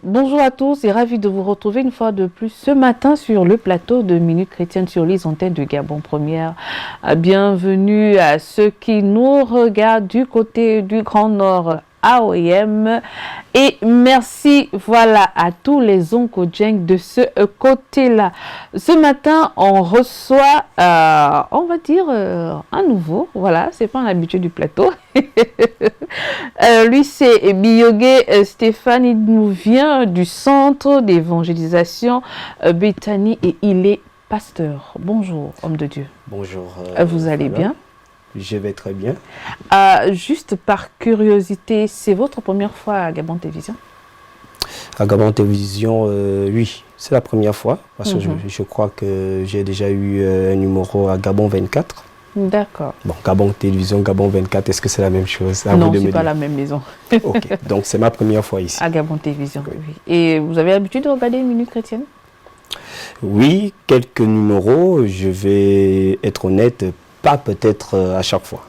Bonjour à tous et ravi de vous retrouver une fois de plus ce matin sur le plateau de Minute Chrétienne sur les antennes de Gabon Première. Bienvenue à ceux qui nous regardent du côté du Grand Nord AOM et merci à tous les oncodjeng de ce côté-là. Ce matin, on reçoit, on va dire, un nouveau, c'est pas un habitué du plateau. Lui, c'est Biyogué Stéphane, il nous vient du centre d'évangélisation Bethany et il est pasteur. Bonjour, homme de Dieu. Bonjour. Vous allez bien? Je vais très bien. Juste par curiosité, c'est votre première fois à Gabon Télévision? À Gabon Télévision, oui, c'est la première fois. Parce que je crois que j'ai déjà eu un numéro à Gabon 24. D'accord. Bon, Gabon Télévision, Gabon 24, est-ce que c'est la même chose? Non, ce n'est pas la même maison. Ok, donc c'est ma première fois ici. À Gabon Télévision, oui. Et vous avez l'habitude de regarder une Minute Chrétienne? Oui, quelques numéros, je vais être honnête, pas peut-être à chaque fois.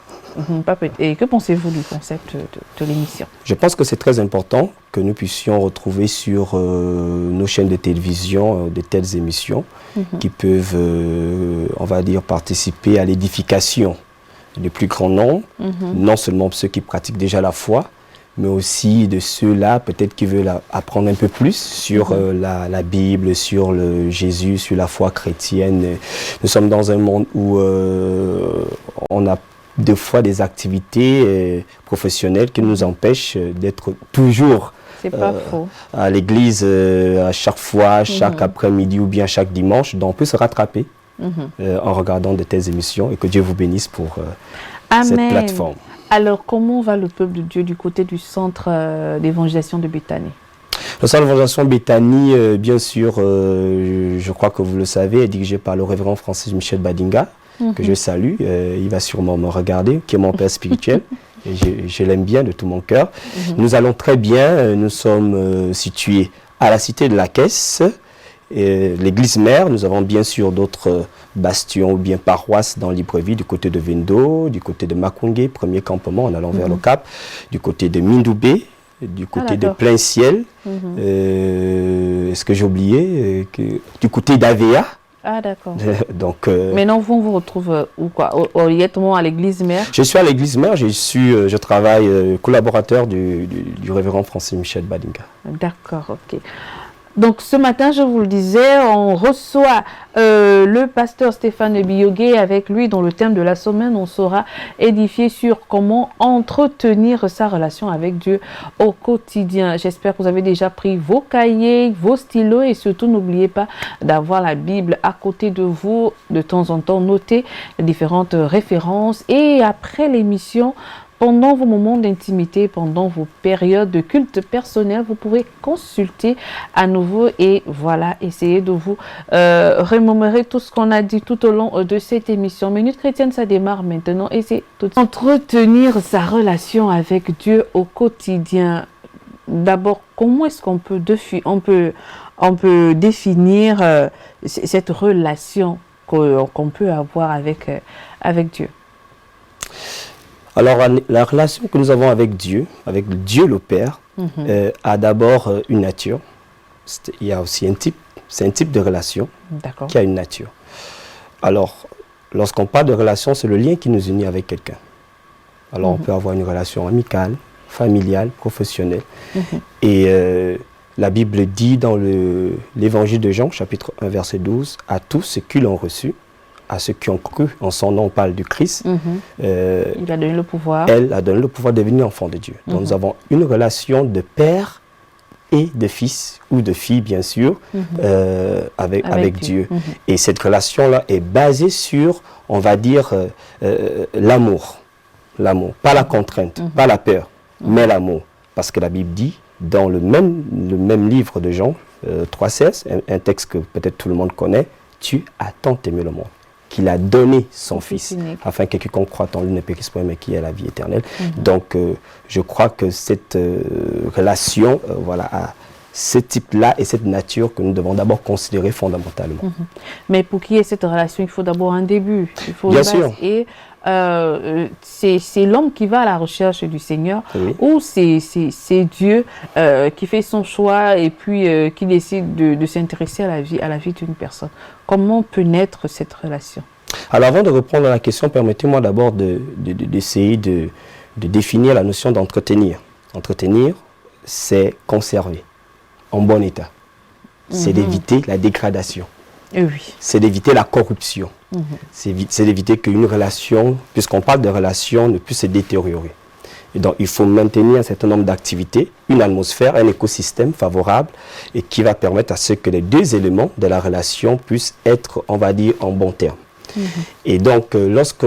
Et que pensez-vous du concept de l'émission? Je pense que c'est très important que nous puissions retrouver sur nos chaînes de télévision de telles émissions qui peuvent, on va dire, participer à l'édification du plus grand nombre, non seulement ceux qui pratiquent déjà la foi, mais aussi de ceux-là peut-être qui veulent apprendre un peu plus sur la Bible, sur le Jésus, sur la foi chrétienne. Nous sommes dans un monde où on a des fois des activités professionnelles qui nous empêchent d'être toujours à l'église à chaque fois, chaque après-midi ou bien chaque dimanche. Donc on peut se rattraper en regardant de telles émissions et que Dieu vous bénisse pour cette plateforme. Alors comment va le peuple de Dieu du côté du centre d'évangélisation de Bethany? Le centre d'évangélisation Bethany, bien sûr, je crois que vous le savez, est dirigé par le révérend Francis Michel Badinga, que je salue. Il va sûrement me regarder, qui est mon père spirituel. Et je l'aime bien de tout mon cœur. Nous allons très bien. Nous sommes situés à la cité de la Caisse, l'église mère. Nous avons bien sûr d'autres bastions ou bien paroisses dans Libreville, du côté de Vendo, du côté de Makongé, premier campement en allant vers le Cap, du côté de Mindoubé, du côté de Plein Ciel. Est-ce que j'ai oublié du côté d'Avea. Ah d'accord. Donc, maintenant, vous retrouvez où quoi? Directement à l'église mère? Je suis à l'église mère, je travaille collaborateur du révérend Francis Michel Badinga. D'accord, ok. Donc ce matin, je vous le disais, on reçoit le pasteur Stéphane Biyogué. Avec lui, dans le thème de la semaine, on sera édifié sur comment entretenir sa relation avec Dieu au quotidien. J'espère que vous avez déjà pris vos cahiers, vos stylos et surtout n'oubliez pas d'avoir la Bible à côté de vous. De temps en temps, notez les différentes références et après l'émission, pendant vos moments d'intimité, pendant vos périodes de culte personnel, vous pourrez consulter à nouveau et essayer de vous remémorer tout ce qu'on a dit tout au long de cette émission. Minute Chrétienne, ça démarre maintenant et c'est tout de suite. Entretenir sa relation avec Dieu au quotidien. D'abord, comment est-ce qu'on peut, définir cette relation qu'on peut avoir avec Dieu? Alors, la relation que nous avons avec Dieu le Père, a d'abord une nature. Il y a aussi un type, c'est un type de relation qui a une nature. Alors, lorsqu'on parle de relation, c'est le lien qui nous unit avec quelqu'un. Alors, on peut avoir une relation amicale, familiale, professionnelle. Et la Bible dit dans l'évangile de Jean, chapitre 1, verset 12, « À tous ceux qui l'ont reçu, à ceux qui ont cru en son nom, on parle du Christ. Il a donné le pouvoir. Elle a donné le pouvoir de devenir enfant de Dieu. Donc nous avons une relation de père et de fils, ou de fille bien sûr, avec Dieu. Et cette relation-là est basée sur, on va dire, l'amour. L'amour, pas la contrainte, pas la peur, mais l'amour. Parce que la Bible dit, dans le même livre de Jean 3,16, un texte que peut-être tout le monde connaît, « Tu as tant aimé le monde qu'il a donné son Fils, afin que quiconque croit en lui ne périsse point, mais qui ait la vie éternelle. » Donc, je crois que cette relation ce type-là et cette nature que nous devons d'abord considérer fondamentalement. Mais pour qu'il y ait cette relation, il faut d'abord un début. Il faut Bien sûr. Et c'est l'homme qui va à la recherche du Seigneur, Oui. ou c'est Dieu qui fait son choix et puis qui décide de s'intéresser à la vie d'une personne. Comment peut naître cette relation? Alors avant de répondre à la question, permettez-moi d'abord d'essayer de définir la notion d'entretenir. Entretenir, c'est conserver en bon état. C'est d'éviter la dégradation. Oui. C'est d'éviter la corruption. C'est d'éviter qu'une relation, puisqu'on parle de relation, ne puisse se détériorer. Et donc, il faut maintenir un certain nombre d'activités, une atmosphère, un écosystème favorable et qui va permettre à ce que les deux éléments de la relation puissent être, on va dire, en bon terme. Et donc, lorsque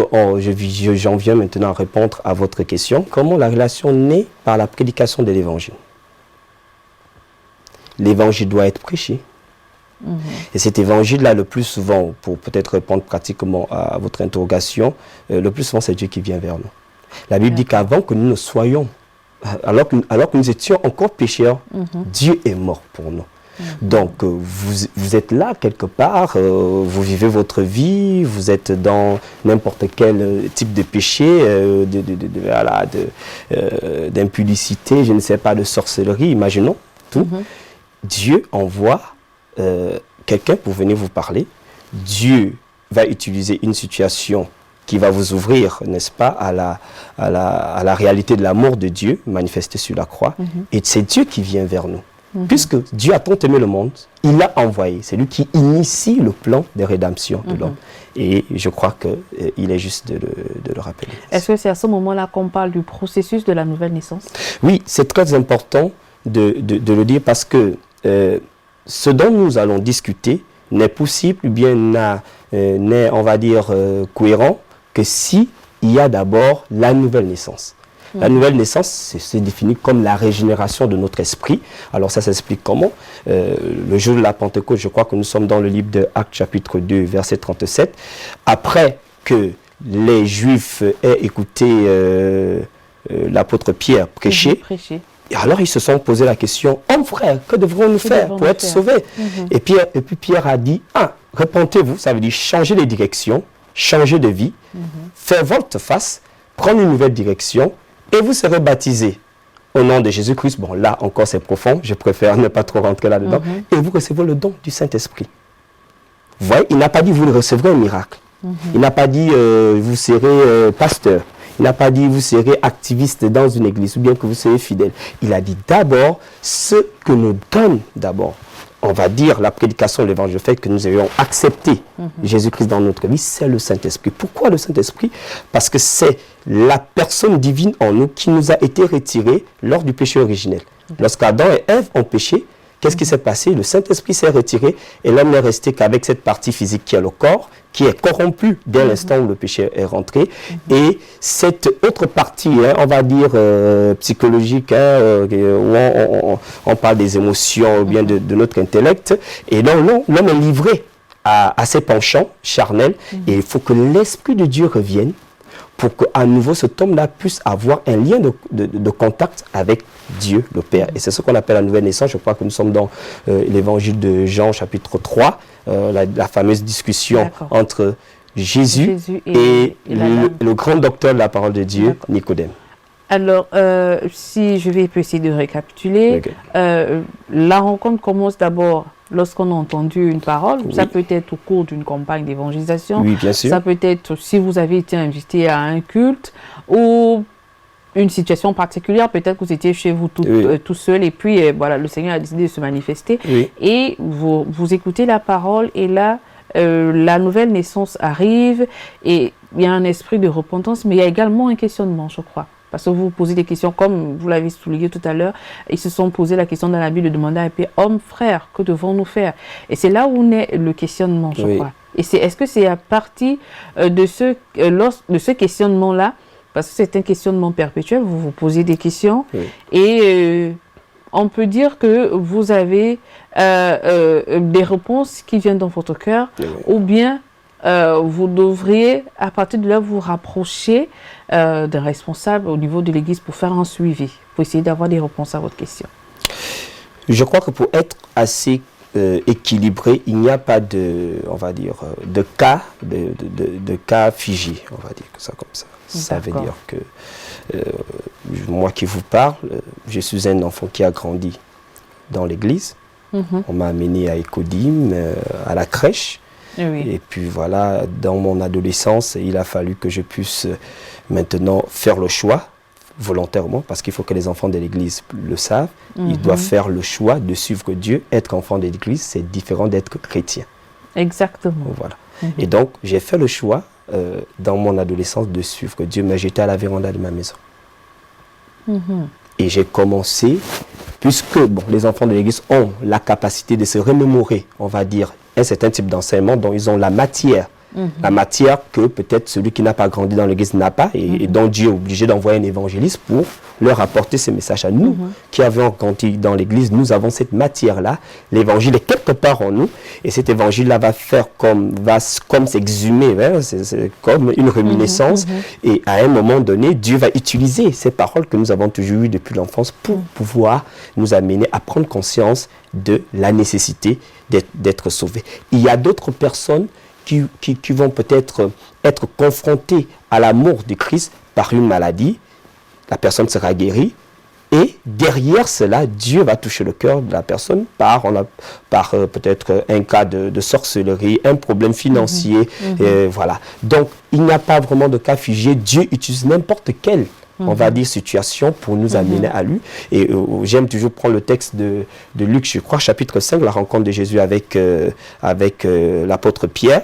j'en viens maintenant à répondre à votre question, comment la relation naît par la prédication de l'évangile? L'évangile doit être prêché. Et cet évangile-là, le plus souvent, pour peut-être répondre pratiquement à votre interrogation, le plus souvent, c'est Dieu qui vient vers nous. La Bible dit qu'avant que nous ne soyons, alors que nous étions encore pécheurs, Dieu est mort pour nous. Donc, vous êtes là quelque part, vous vivez votre vie, vous êtes dans n'importe quel type de péché, d'impudicité, je ne sais pas, de sorcellerie, imaginons tout. Dieu envoie quelqu'un pour venir vous parler. Dieu va utiliser une situation qui va vous ouvrir, n'est-ce pas, à la réalité de l'amour de Dieu manifesté sur la croix. Et c'est Dieu qui vient vers nous. Puisque Dieu a tant aimé le monde, il l'a envoyé. C'est lui qui initie le plan de rédemption de l'homme. Et je crois qu'il est juste de le rappeler. Est-ce que c'est à ce moment-là qu'on parle du processus de la nouvelle naissance? Oui, c'est très important de le dire parce que ce dont nous allons discuter n'est possible, ou bien n'est, on va dire, cohérent que si il y a d'abord la nouvelle naissance. La nouvelle naissance, c'est défini comme la régénération de notre esprit. Alors ça s'explique comment? Le jour de la Pentecôte, je crois que nous sommes dans le livre de Actes chapitre 2, verset 37. Après que les Juifs aient écouté l'apôtre Pierre prêcher, et alors ils se sont posé la question, « Hommes frères, que devrons-nous faire pour être sauvés ?» Et puis Pierre a dit, « Ah, repentez-vous, ça veut dire changer les directions, changer de vie, faire volte-face, prendre une nouvelle direction, et vous serez baptisés au nom de Jésus-Christ. » Bon, là encore c'est profond, je préfère ne pas trop rentrer là-dedans. Et vous recevez le don du Saint-Esprit. Vous voyez, il n'a pas dit vous recevrez un miracle. Il n'a pas dit vous serez pasteur. Il n'a pas dit vous serez activiste dans une église ou bien que vous serez fidèle. Il a dit d'abord ce que nous donne d'abord. On va dire la prédication de l'évangile, le fait que nous ayons accepté Jésus-Christ dans notre vie, c'est le Saint-Esprit. Pourquoi le Saint-Esprit? Parce que c'est la personne divine en nous qui nous a été retirée lors du péché originel. Lorsqu'Adam et Ève ont péché, qu'est-ce qui s'est passé? Le Saint-Esprit s'est retiré et l'homme n'est resté qu'avec cette partie physique qui est le corps, qui est corrompu dès l'instant où le péché est rentré. Et cette autre partie, on va dire psychologique, où on parle des émotions ou bien de notre intellect, et donc l'homme est livré à ses penchants charnels, et il faut que l'Esprit de Dieu revienne pour qu'à nouveau cet homme-là puisse avoir un lien de contact avec Dieu, le Père. Et c'est ce qu'on appelle la nouvelle naissance. Je crois que nous sommes dans l'évangile de Jean, chapitre 3, la fameuse discussion entre Jésus et le grand docteur de la parole de Dieu, Nicodème. Alors, si je vais essayer de récapituler, la rencontre commence d'abord lorsqu'on a entendu une parole. Ça peut être au cours d'une campagne d'évangélisation. Oui, bien sûr. Ça peut être si vous avez été invité à un culte ou une situation particulière. Peut-être que vous étiez chez vous tout seul et puis voilà, le Seigneur a décidé de se manifester. Et vous écoutez la parole et là, la nouvelle naissance arrive et il y a un esprit de repentance, mais il y a également un questionnement, je crois. Parce que vous vous posez des questions, comme vous l'avez souligné tout à l'heure, ils se sont posé la question dans la Bible de demander à un peu, homme, frère, que devons-nous faire? Et c'est là où naît le questionnement, je crois. Et est-ce que c'est à partir de ce questionnement-là, parce que c'est un questionnement perpétuel, vous vous posez des questions, et on peut dire que vous avez des réponses qui viennent dans votre cœur, ou bien vous devriez, à partir de là, vous rapprocher d'un responsable au niveau de l'église pour faire un suivi, pour essayer d'avoir des réponses à votre question. Je crois que pour être assez équilibré, il n'y a pas de, on va dire, de cas figé, on va dire ça comme ça. Ça veut dire que moi qui vous parle, je suis un enfant qui a grandi dans l'église. On m'a amené à Ecodim, à la crèche. Et puis voilà, dans mon adolescence, il a fallu que je puisse maintenant faire le choix volontairement, parce qu'il faut que les enfants de l'église le savent. Ils doivent faire le choix de suivre Dieu. Être enfant de l'église, c'est différent d'être chrétien. Exactement. Voilà. Et donc, j'ai fait le choix dans mon adolescence de suivre Dieu, mais j'étais à la véranda de ma maison. Et j'ai commencé, puisque bon, les enfants de l'église ont la capacité de se remémorer, on va dire, un certain type d'enseignement dont ils ont la matière. La matière que peut-être celui qui n'a pas grandi dans l'église n'a pas, et dont Dieu est obligé d'envoyer un évangéliste pour leur apporter ce message à nous qui avons grandi dans l'église. Nous avons cette matière-là, l'évangile est quelque part en nous, et cet évangile-là va comme s'exhumer, hein, c'est comme une réminiscence, et à un moment donné, Dieu va utiliser ces paroles que nous avons toujours eues depuis l'enfance pour pouvoir nous amener à prendre conscience de la nécessité d'être sauvés. Il y a d'autres personnes qui vont peut-être être confrontés à la mort de Christ par une maladie. La personne sera guérie et derrière cela, Dieu va toucher le cœur de la personne par peut-être un cas de sorcellerie, un problème financier. Voilà. Donc, il n'y a pas vraiment de cas figé. Dieu utilise n'importe quelle on va dire situation pour nous amener à lui. Et j'aime toujours prendre le texte de Luc, je crois, chapitre 5, la rencontre de Jésus avec l'apôtre Pierre,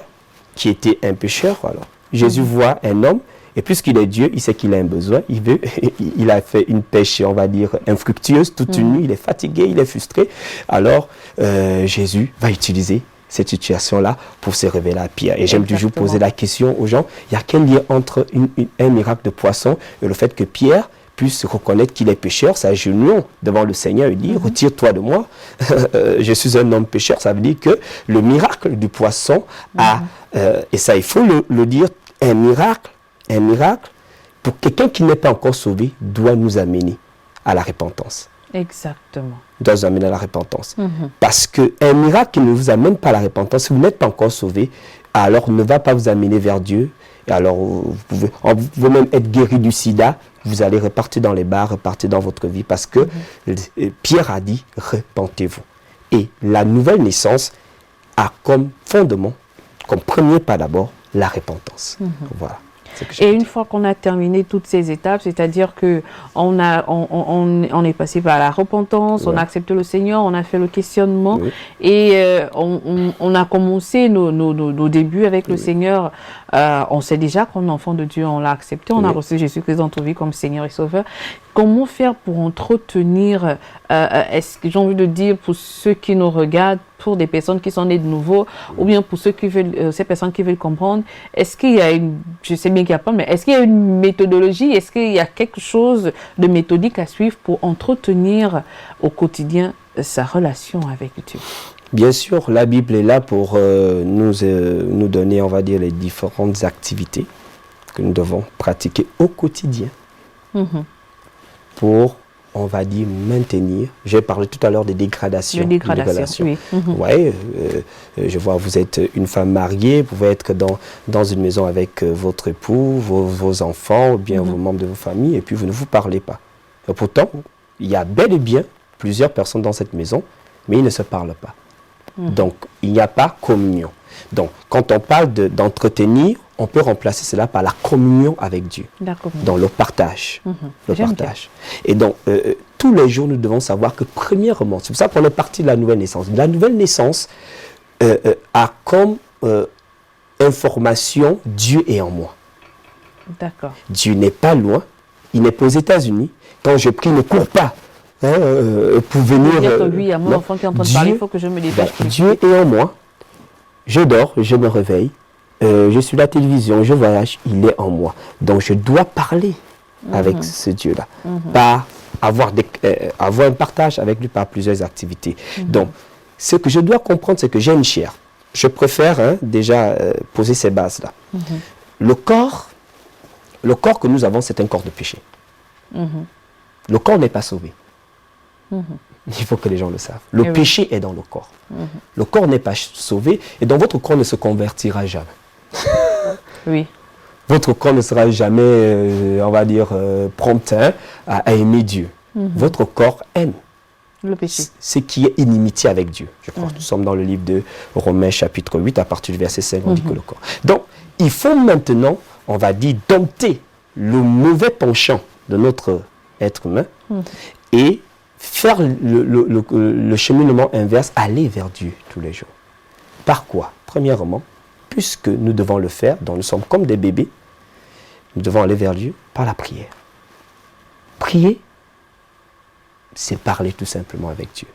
qui était un pécheur. Alors, Jésus voit un homme, et puisqu'il est Dieu, il sait qu'il a un besoin, il a fait une pêche, on va dire, infructueuse toute une nuit, il est fatigué, il est frustré. Alors, Jésus va utiliser cette situation-là pour se révéler à Pierre. Et j'aime toujours poser la question aux gens, il y a quel lien entre un miracle de poisson et le fait que Pierre puisse reconnaître qu'il est pécheur, s'agenouillant devant le Seigneur et dire, retire-toi de moi, je suis un homme pécheur. Ça veut dire que le miracle du poisson a, et ça il faut le dire, un miracle, pour quelqu'un qui n'est pas encore sauvé, doit nous amener à la repentance. Exactement. Doit nous amener à la repentance. Parce qu'un miracle qui ne vous amène pas à la repentance, si vous n'êtes pas encore sauvé, alors ne va pas vous amener vers Dieu. Et alors, vous pouvez même être guéri du sida, vous allez repartir dans les bars, repartir dans votre vie, parce que Pierre a dit, repentez-vous. Et la nouvelle naissance a comme fondement, comme premier pas d'abord, la repentance. Voilà. Et une fois qu'on a terminé toutes ces étapes, c'est-à-dire que on est passé par la repentance, on a accepté le Seigneur, on a fait le questionnement et on a commencé nos débuts avec le Seigneur. On sait déjà qu'on est enfant de Dieu, on l'a accepté, on a reçu Jésus-Christ dans notre vie comme Seigneur et Sauveur. Comment faire pour entretenir, est-ce que j'ai envie de dire pour ceux qui nous regardent, pour des personnes qui sont nées de nouveau, ou bien pour ceux qui veulent, ces personnes qui veulent comprendre, est-ce qu'il y a une, je sais bien qu'il n'y a pas, mais est-ce qu'il y a une méthodologie, est-ce qu'il y a quelque chose de méthodique à suivre pour entretenir au quotidien sa relation avec Dieu? Bien sûr, la Bible est là pour nous donner, on va dire, les différentes activités que nous devons pratiquer au quotidien. Pour, on va dire, maintenir. J'ai parlé tout à l'heure de dégradation. De dégradation, oui. Ouais, je vois, vous êtes une femme mariée, vous pouvez être dans une maison avec votre époux, vos enfants, ou bien vos membres de vos familles, et puis vous ne vous parlez pas. Et pourtant, il y a bel et bien plusieurs personnes dans cette maison, mais ils ne se parlent pas. Donc, il n'y a pas communion. Donc, quand on parle d'entretenir, on peut remplacer cela par la communion avec Dieu. Dans le partage. Le partage. Et donc, tous les jours, nous devons savoir que, premièrement, c'est pour ça qu'on est parti de la nouvelle naissance. La nouvelle naissance a comme information, Dieu est en moi. Dieu n'est pas loin. Il n'est pas aux États-Unis. Quand je prie, ne cours pas. Pour venir. Dire que lui, à mon enfant qui est en train de parler, il faut que je me dépêche. Dieu est en moi. Je dors, je me réveille. Je suis à la télévision, je voyage, il est en moi. Donc je dois parler avec ce Dieu-là. Pas avoir un partage avec lui par plusieurs activités. Donc, ce que je dois comprendre, c'est que j'ai une chair. Je préfère déjà poser ces bases-là. Le corps que nous avons, c'est un corps de péché. Le corps n'est pas sauvé. Il faut que les gens le savent. Le Eh oui. péché est dans le corps. Le corps n'est pas sauvé et donc votre corps ne se convertira jamais. Oui. Votre corps ne sera jamais, on va dire, prompt à aimer Dieu. Votre corps aime Le péché. ce qui est inimitié avec Dieu. Je crois que nous sommes dans le livre de Romains chapitre 8, à partir du verset 5, on dit que le corps. Donc, il faut maintenant, on va dire, dompter le mauvais penchant de notre être humain et faire le cheminement inverse, aller vers Dieu tous les jours. Par quoi? Premièrement, puisque nous devons le faire, donc nous sommes comme des bébés, nous devons aller vers Dieu par la prière. Prier, c'est parler tout simplement avec Dieu.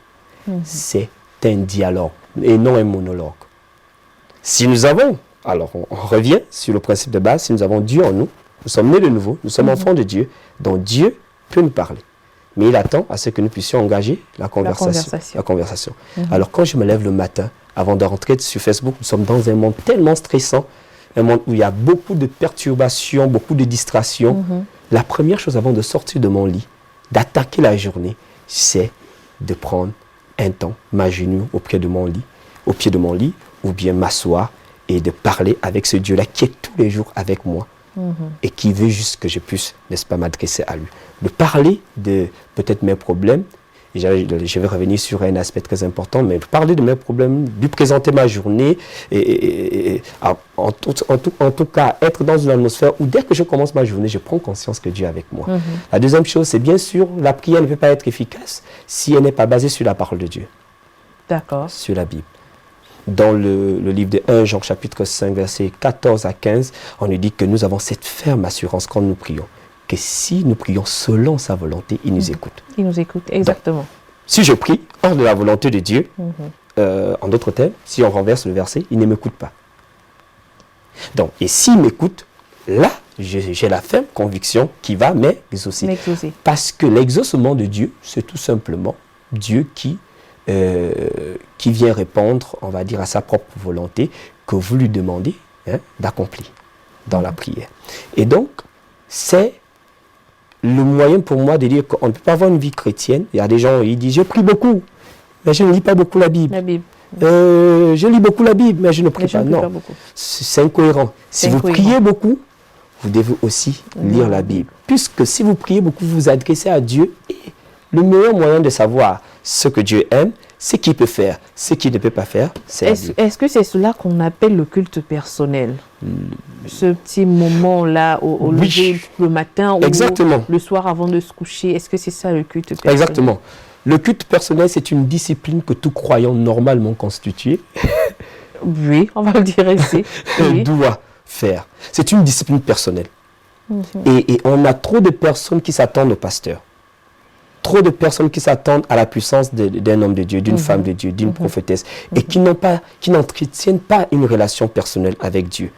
C'est un dialogue et non un monologue. Si nous avons, alors on revient sur le principe de base, si nous avons Dieu en nous, nous sommes nés de nouveau, nous sommes enfants de Dieu, donc Dieu peut nous parler. Mais il attend à ce que nous puissions engager la conversation. Alors quand je me lève le matin, avant de rentrer sur Facebook, nous sommes dans un monde tellement stressant, un monde où il y a beaucoup de perturbations, beaucoup de distractions. La première chose avant de sortir de mon lit, d'attaquer la journée, c'est de prendre un temps, m'agenouiller au pied de mon lit, ou bien m'asseoir et de parler avec ce Dieu-là qui est tous les jours avec moi et qui veut juste que je puisse, n'est-ce pas, m'adresser à lui. De parler de peut-être mes problèmes, et je vais revenir sur un aspect très important, mais parler de mes problèmes, lui présenter ma journée, en tout cas être dans une atmosphère où dès que je commence ma journée, je prends conscience que Dieu est avec moi. La deuxième chose, c'est bien sûr, la prière ne peut pas être efficace si elle n'est pas basée sur la parole de Dieu. D'accord. Sur la Bible. Dans le livre de 1 Jean chapitre 5, versets 14 à 15, on nous dit que nous avons cette ferme assurance quand nous prions, que si nous prions selon sa volonté, il nous écoute. Il nous écoute, exactement. Donc, si je prie hors de la volonté de Dieu, en d'autres termes, si on renverse le verset, il ne m'écoute pas. Donc, et s'il m'écoute, là, j'ai la ferme conviction qu'il va m'exaucer. Parce que l'exaucement de Dieu, c'est tout simplement Dieu qui vient répondre, on va dire, à sa propre volonté que vous lui demandez d'accomplir dans la prière. Et donc, c'est le moyen pour moi de dire qu'on ne peut pas avoir une vie chrétienne. Il y a des gens qui disent « je prie beaucoup, mais je ne lis pas beaucoup la Bible ». Je lis beaucoup la Bible, mais je ne prie pas. Non, c'est incohérent. Si vous priez beaucoup, vous devez aussi lire la Bible. Puisque si vous priez beaucoup, vous vous adressez à Dieu. Et le meilleur moyen de savoir ce que Dieu aime, ce qu'il peut faire, ce qu'il ne peut pas faire, c'est la Bible. Est-ce que c'est cela qu'on appelle le culte personnel? Ce petit moment-là au lever le matin ou le soir avant de se coucher, est-ce que c'est ça le culte personnel? Exactement. Le culte personnel, c'est une discipline que tout croyant normalement constitué oui, on va le dire ici. doit faire. C'est une discipline personnelle. Et on a trop de personnes qui s'attendent au pasteur. Trop de personnes qui s'attendent à la puissance d'un homme de Dieu, d'une femme de Dieu, d'une prophétesse, et qui n'entretiennent pas une relation personnelle avec Dieu.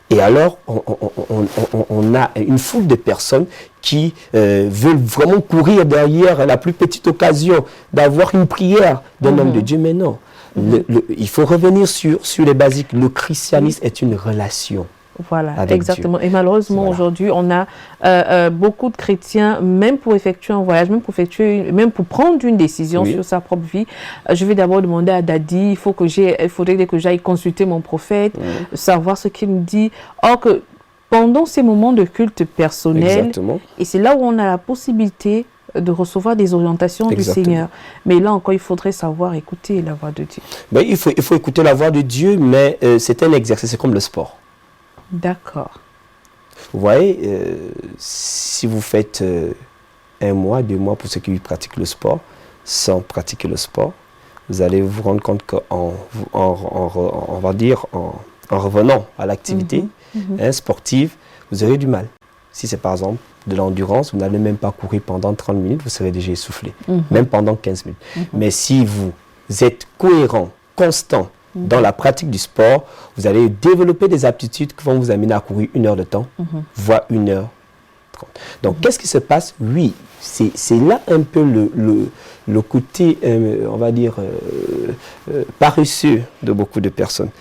Et alors, on a une foule de personnes qui veulent vraiment courir derrière la plus petite occasion d'avoir une prière d'un homme de Dieu. Mais non, il faut revenir sur les basiques. Le christianisme est une relation. Voilà, exactement. Dieu. Et malheureusement, aujourd'hui, on a beaucoup de chrétiens, même pour effectuer un voyage, même pour prendre une décision sur sa propre vie. Je vais d'abord demander à Daddy, il faudrait que j'aille consulter mon prophète, savoir ce qu'il me dit. Or que pendant ces moments de culte personnel, et c'est là où on a la possibilité de recevoir des orientations du Seigneur. Mais là encore, il faudrait savoir écouter la voix de Dieu. Ben, il faut écouter la voix de Dieu, mais c'est un exercice, c'est comme le sport. D'accord. Vous voyez, si vous faites 1 mois, 2 mois pour ceux qui pratiquent le sport, sans pratiquer le sport, vous allez vous rendre compte qu'en revenant à l'activité sportive, vous aurez du mal. Si c'est par exemple de l'endurance, vous n'allez même pas courir pendant 30 minutes, vous serez déjà essoufflé, même pendant 15 minutes. Mais si vous êtes cohérent, constant, dans la pratique du sport, vous allez développer des aptitudes qui vont vous amener à courir 1 heure de temps, voire 1h30. Donc, qu'est-ce qui se passe? Oui, c'est là un peu le côté, on va dire, paresseux de beaucoup de personnes.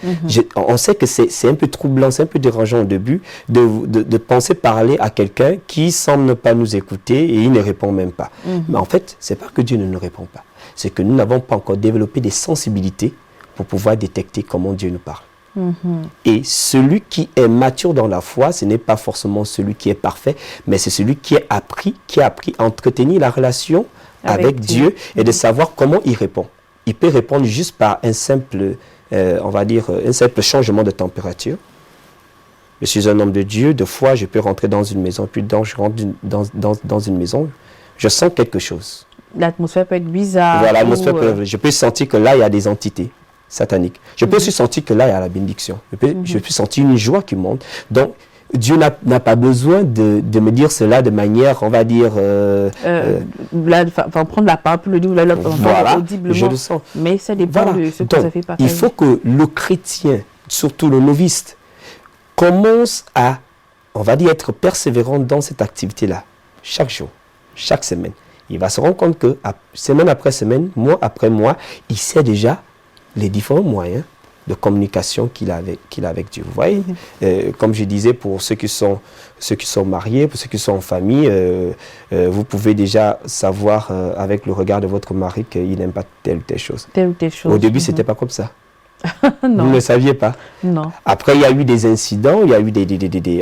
On sait que c'est un peu troublant, c'est un peu dérangeant au début de penser parler à quelqu'un qui semble ne pas nous écouter et il ne répond même pas. Mais en fait, c'est pas que Dieu ne nous répond pas. c'est que nous n'avons pas encore développé des sensibilités pour pouvoir détecter comment Dieu nous parle. Et celui qui est mature dans la foi, ce n'est pas forcément celui qui est parfait, mais c'est celui qui a appris à entretenir la relation avec Dieu et de savoir comment il répond. Il peut répondre juste par un simple, on va dire, un simple changement de température. Je suis un homme de Dieu, de foi, je peux rentrer dans une maison, puis je rentre dans une maison, je sens quelque chose. L'atmosphère peut être bizarre. Voilà, je peux sentir que là, il y a des entités sataniques. Je peux aussi sentir que là, il y a la bénédiction. Je peux sentir une joie qui monte. Donc, Dieu n'a pas besoin de me dire cela de manière, on va dire... prendre la parole pour le dire, voilà, audiblement. Je le sens. Mais ça dépend de ce que vous avez partagé. Il faut que le chrétien, surtout le noviste, commence à, on va dire, être persévérant dans cette activité-là. Chaque jour, chaque semaine. Il va se rendre compte que semaine après semaine, mois après mois, il sait déjà les différents moyens de communication qu'il a avec Dieu. Vous voyez, comme je disais, pour ceux qui sont mariés, pour ceux qui sont en famille, vous pouvez déjà savoir avec le regard de votre mari qu'il n'aime pas telle ou telle chose. Au début, c'était pas comme ça. Non. Vous ne saviez pas. Non. Après, il y a eu des incidents, il y a eu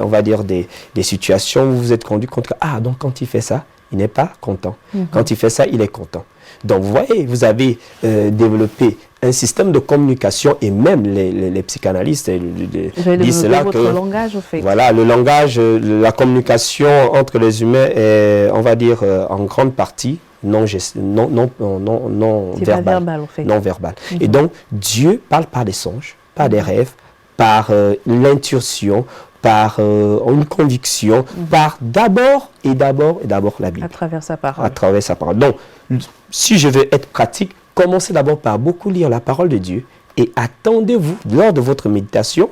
on va dire des situations où vous vous êtes rendu compte que, donc quand il fait ça, il n'est pas content. Quand il fait ça, il est content. Donc, vous voyez, vous avez développé un système de communication et même les psychanalystes disent cela que langage, au fait. Voilà, le langage, la communication entre les humains est, on va dire, en grande partie non verbal. Non verbal. Et donc, Dieu parle par des songes, par des rêves, par l'intuition, par une conviction, par d'abord la Bible. À travers sa parole. À travers sa parole. Donc, si je veux être pratique, commencez d'abord par beaucoup lire la parole de Dieu et attendez-vous, lors de votre méditation,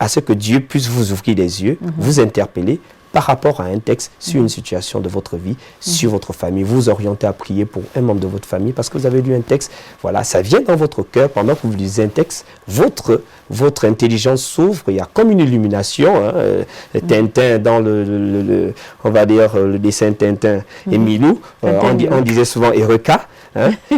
à ce que Dieu puisse vous ouvrir les yeux, vous interpeller par rapport à un texte sur une situation de votre vie, sur votre famille. Vous orientez à prier pour un membre de votre famille parce que vous avez lu un texte. Voilà, ça vient dans votre cœur. Pendant que vous lisez un texte, votre intelligence s'ouvre. Il y a comme une illumination. Tintin, dans on va dire, le dessin Tintin et Milou, on disait souvent Eureka.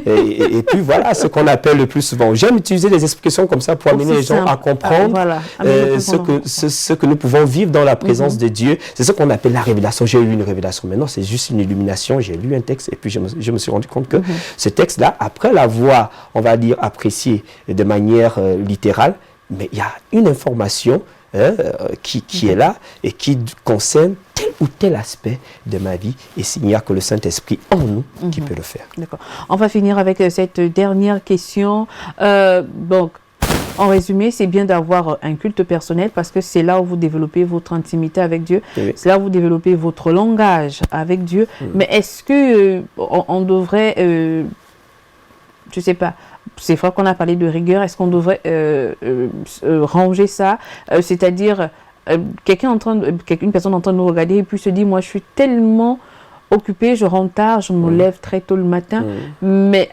Et puis voilà ce qu'on appelle le plus souvent. J'aime utiliser des expressions comme ça pour amener les gens à comprendre ce que nous pouvons vivre dans la présence de Dieu. C'est ce qu'on appelle la révélation. J'ai eu une révélation. Maintenant, c'est juste une illumination. J'ai lu un texte et puis je me suis rendu compte que ce texte-là, après l'avoir, on va dire, apprécié de manière littérale, mais il y a une information qui est là et qui concerne tel ou tel aspect de ma vie, et il n'y a que le Saint-Esprit en nous qui peut le faire. D'accord. On va finir avec cette dernière question. Donc, en résumé, c'est bien d'avoir un culte personnel parce que c'est là où vous développez votre intimité avec Dieu. Oui. C'est là où vous développez votre langage avec Dieu. Mais est-ce que on devrait, je ne sais pas, c'est vrai qu'on a parlé de rigueur, est-ce qu'on devrait ranger ça, c'est-à-dire une personne en train de nous regarder et puis se dit, moi je suis tellement occupé, je rentre tard, je me lève très tôt le matin, mais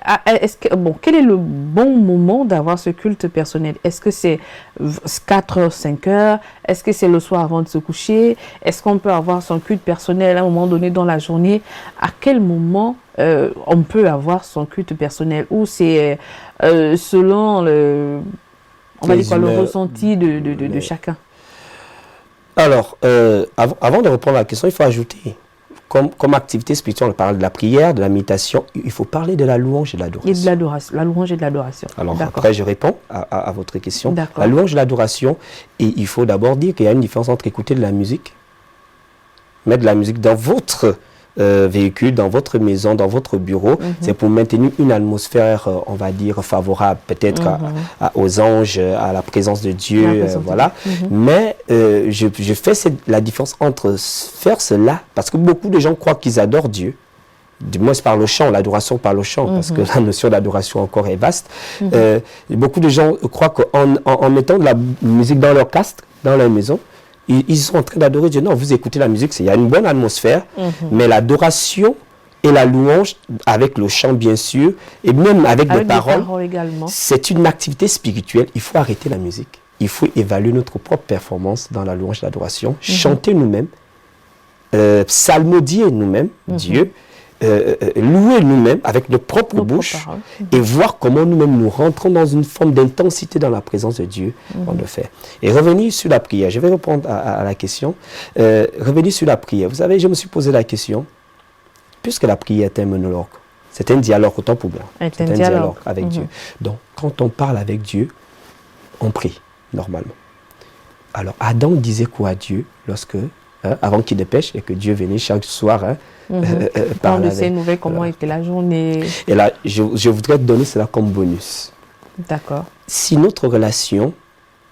quel est le bon moment d'avoir ce culte personnel? Est-ce que c'est 4 heures, 5 heures? Est-ce que c'est le soir avant de se coucher? Est-ce qu'on peut avoir son culte personnel à un moment donné dans la journée? À quel moment on peut avoir son culte personnel? Ou c'est selon le ressenti de chacun? Alors, avant de répondre à la question, il faut ajouter, comme activité spirituelle, on parle de la prière, de la méditation, il faut parler de la louange et de l'adoration. Et de l'adoration, la louange et de l'adoration. Alors après, je réponds à votre question. La louange et l'adoration, et il faut d'abord dire qu'il y a une différence entre écouter de la musique, mettre de la musique dans votre véhicule, dans votre maison, dans votre bureau, c'est pour maintenir une atmosphère, on va dire, favorable, peut-être aux anges, à la présence de Dieu, voilà. Mais je fais la différence entre faire cela, parce que beaucoup de gens croient qu'ils adorent Dieu, du moins par le chant, l'adoration par le chant, parce que la notion d'adoration encore est vaste. Beaucoup de gens croient qu'en mettant de la musique dans leur casque, dans leur maison, ils sont en train d'adorer Dieu. Non, vous écoutez la musique, il y a une bonne atmosphère, mais l'adoration et la louange, avec le chant bien sûr, et même avec des paroles, c'est une activité spirituelle. Il faut arrêter la musique. Il faut évaluer notre propre performance dans la louange et l'adoration, chanter nous-mêmes, psalmodier nous-mêmes, Dieu, louer nous-mêmes avec nos propres bouches et voir comment nous-mêmes nous rentrons dans une forme d'intensité dans la présence de Dieu, on le fait. Et revenir sur la prière, je vais répondre à la question. Revenir sur la prière, vous savez, je me suis posé la question, puisque la prière est un monologue, c'est un dialogue autant pour moi, c'est un dialogue avec Dieu. Donc, quand on parle avec Dieu, on prie, normalement. Alors, Adam disait quoi à Dieu lorsque, avant qu'il ne pêche et que Dieu venait chaque soir parler de ses nouvelles, comment était la journée. Et là, je voudrais te donner cela comme bonus. D'accord. Si notre relation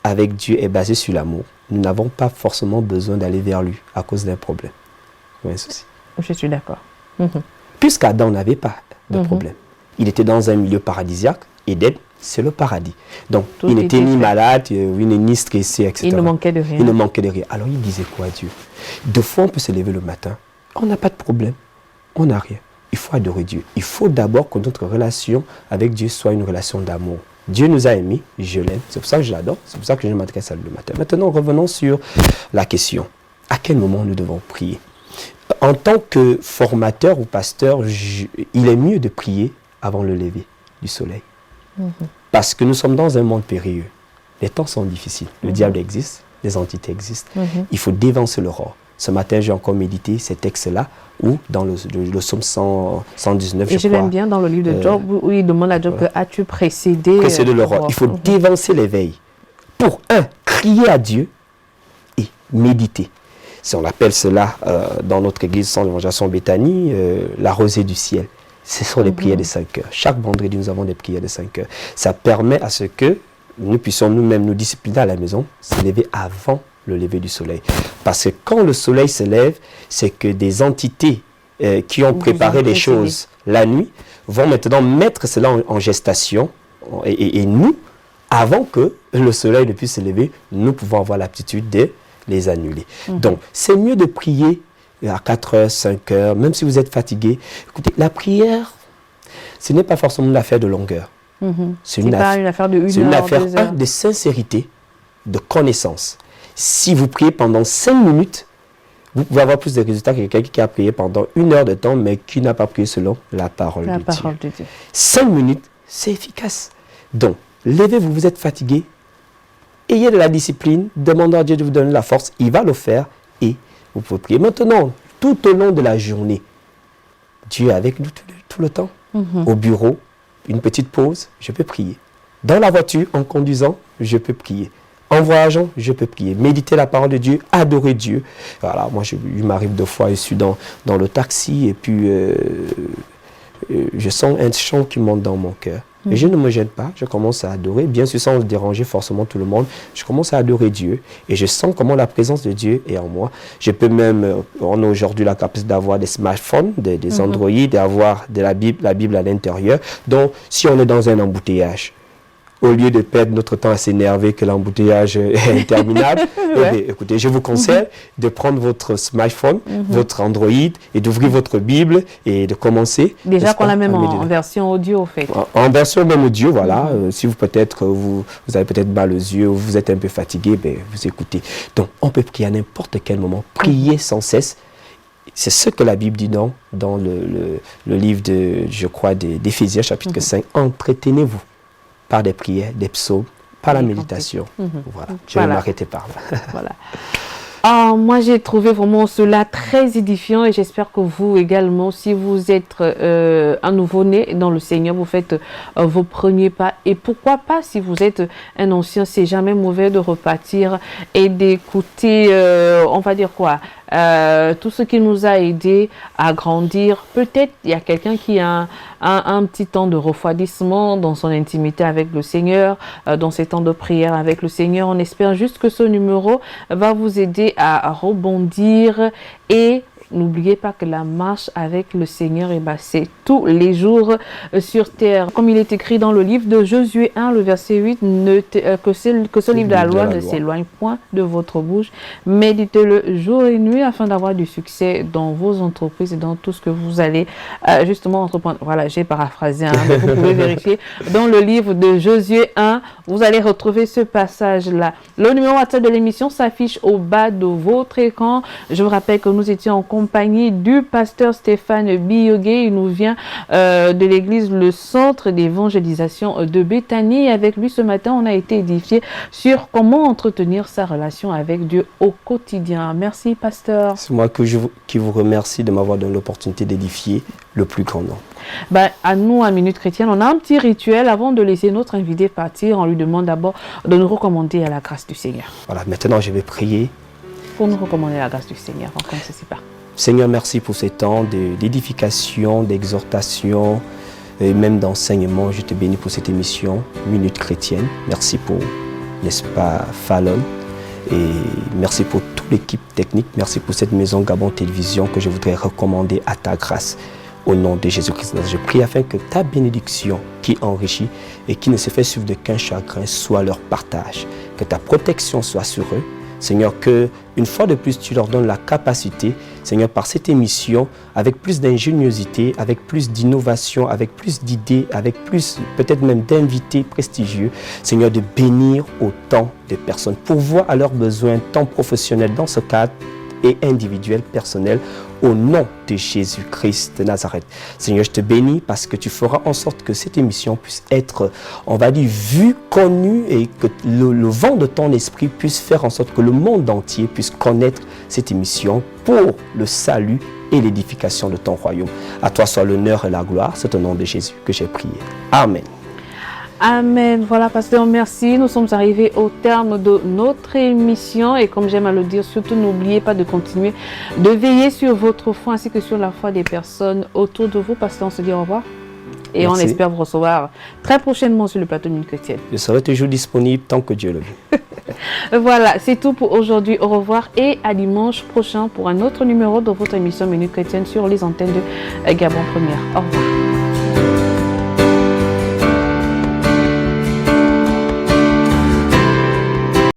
avec Dieu est basée sur l'amour, nous n'avons pas forcément besoin d'aller vers lui à cause d'un problème ou un souci. Je suis d'accord. Puisqu'Adam n'avait pas de problème. Il était dans un milieu paradisiaque, Éden, c'est le paradis. Donc, il n'était ni malade, ni stressé, etc. Il ne manquait de rien. Il ne manquait de rien. Alors, il disait quoi à Dieu? Deux fois, on peut se lever le matin. On n'a pas de problème. On n'a rien. Il faut adorer Dieu. Il faut d'abord que notre relation avec Dieu soit une relation d'amour. Dieu nous a aimés, je l'aime. C'est pour ça que je l'adore. C'est pour ça que je m'adresse à lui le matin. Maintenant, revenons sur la question. À quel moment nous devons prier? En tant que formateur ou pasteur, il est mieux de prier avant le lever du soleil. Parce que nous sommes dans un monde périlleux. Les temps sont difficiles. Le diable existe, les entités existent. Il faut dévancer l'aurore. Ce matin, j'ai encore médité ces textes-là, ou dans le psaume 119, et je l'aime bien dans le livre de Job, où il demande à Job que as-tu précédé l'aurore. Il faut dévancer l'éveil. Pour crier à Dieu et méditer. Si on appelle cela dans notre église sans l'évangélisation Béthanie, la rosée du ciel. Ce sont les prières de 5 heures. Chaque vendredi, nous avons des prières de 5 heures. Ça permet à ce que nous puissions nous-mêmes nous discipliner à la maison, se lever avant le lever du soleil. Parce que quand le soleil se lève, c'est que des entités qui ont préparé les choses la nuit vont maintenant mettre cela en gestation. Et nous, avant que le soleil ne puisse se lever, nous pouvons avoir l'aptitude de les annuler. Donc, c'est mieux de prier à 4 heures, 5 heures, même si vous êtes fatigué. Écoutez, la prière, ce n'est pas forcément une affaire de longueur. C'est pas une affaire de 1 heure, c'est une affaire 2 heures. De sincérité, de connaissance. Si vous priez pendant 5 minutes, vous pouvez avoir plus de résultats que quelqu'un qui a prié pendant 1 heure de temps, mais qui n'a pas prié selon la parole de Dieu. 5 minutes, c'est efficace. Donc, levez-vous, vous êtes fatigué, ayez de la discipline, demandez à Dieu de vous donner la force, il va le faire et vous pouvez prier. Maintenant, tout au long de la journée, Dieu est avec nous tout le temps. Au bureau, une petite pause, je peux prier. Dans la voiture, en conduisant, je peux prier. En voyageant, je peux prier. Méditer la parole de Dieu, adorer Dieu. Voilà, moi, il m'arrive 2 fois, je suis dans le taxi et puis je sens un chant qui monte dans mon cœur. Et je ne me gêne pas, je commence à adorer, bien sûr sans déranger forcément tout le monde, je commence à adorer Dieu et je sens comment la présence de Dieu est en moi. Je peux même, on a aujourd'hui la capacité d'avoir des smartphones, des Android, d'avoir de la Bible à l'intérieur. Donc si on est dans un embouteillage, au lieu de perdre notre temps à s'énerver que l'embouteillage est interminable, écoutez, je vous conseille de prendre votre smartphone, votre Android et d'ouvrir votre Bible et de commencer. Déjà qu'on l'a même en version audio, en fait. En version même audio, voilà. Si vous peut-être vous avez peut-être mal aux yeux ou vous êtes un peu fatigué, vous écoutez. Donc, on peut prier à n'importe quel moment, prier sans cesse. C'est ce que la Bible dit dans le livre d'Éphésiens, chapitre 5. Entretenez-vous par des prières, des psaumes, par la méditation. Voilà. Je vais m'arrêter par là. Voilà. Moi, j'ai trouvé vraiment cela très édifiant et j'espère que vous également, si vous êtes un nouveau-né dans le Seigneur, vous faites vos premiers pas. Et pourquoi pas, si vous êtes un ancien, c'est jamais mauvais de repartir et d'écouter, on va dire quoi, tout ce qui nous a aidés à grandir. Peut-être il y a quelqu'un qui a un petit temps de refroidissement dans son intimité avec le Seigneur, dans ses temps de prière avec le Seigneur. On espère juste que ce numéro va vous aider à rebondir et n'oubliez pas que la marche avec le Seigneur, c'est tous les jours sur terre. Comme il est écrit dans le livre de Josué 1, le verset 8, que ce livre de la loi ne s'éloigne point de votre bouche. Méditez-le jour et nuit afin d'avoir du succès dans vos entreprises et dans tout ce que vous allez justement entreprendre. Voilà, j'ai paraphrasé, mais vous pouvez vérifier. Dans le livre de Josué 1, vous allez retrouver ce passage-là. Le numéro WhatsApp de l'émission s'affiche au bas de votre écran. Je vous rappelle que nous étions en compagnie du pasteur Stéphane Biyogé. Il nous vient de l'église Le Centre d'évangélisation de Béthanie. Avec lui ce matin, on a été édifié sur comment entretenir sa relation avec Dieu au quotidien. Merci, pasteur. C'est moi qui vous remercie de m'avoir donné l'opportunité d'édifier le plus grand nombre. À nous, à Minute Chrétienne, on a un petit rituel avant de laisser notre invité partir. On lui demande d'abord de nous recommander à la grâce du Seigneur. Voilà, maintenant je vais prier. Pour nous recommander à la grâce du Seigneur, on commence ceci par. Seigneur, merci pour ces temps d'édification, d'exhortation et même d'enseignement. Je te bénis pour cette émission Minute Chrétienne. Merci pour, n'est-ce pas, Fallon. Et merci pour toute l'équipe technique. Merci pour cette maison Gabon Télévision que je voudrais recommander à ta grâce. Au nom de Jésus-Christ, je prie afin que ta bénédiction qui enrichit et qui ne se fait suivre de qu'un chagrin soit leur partage. Que ta protection soit sur eux. Seigneur, que une fois de plus, tu leur donnes la capacité, Seigneur, par cette émission, avec plus d'ingéniosité, avec plus d'innovation, avec plus d'idées, avec plus peut-être même d'invités prestigieux, Seigneur, de bénir autant de personnes, pourvoir à leurs besoins, tant professionnels dans ce cadre et individuel, personnel, au nom de Jésus-Christ de Nazareth. Seigneur, je te bénis parce que tu feras en sorte que cette émission puisse être, on va dire, vue, connue et que le vent de ton esprit puisse faire en sorte que le monde entier puisse connaître cette émission pour le salut et l'édification de ton royaume. À toi soit l'honneur et la gloire. C'est au nom de Jésus que j'ai prié. Amen. Amen. Voilà, pasteur, merci. Nous sommes arrivés au terme de notre émission et comme j'aime à le dire, surtout n'oubliez pas de continuer de veiller sur votre foi ainsi que sur la foi des personnes autour de vous. Pasteur, on se dit au revoir et merci. On espère vous recevoir très prochainement sur le plateau Minute Chrétienne. Je serai toujours disponible tant que Dieu le veut. Voilà, c'est tout pour aujourd'hui. Au revoir et à dimanche prochain pour un autre numéro de votre émission Minute Chrétienne sur les antennes de Gabon Première. Au revoir.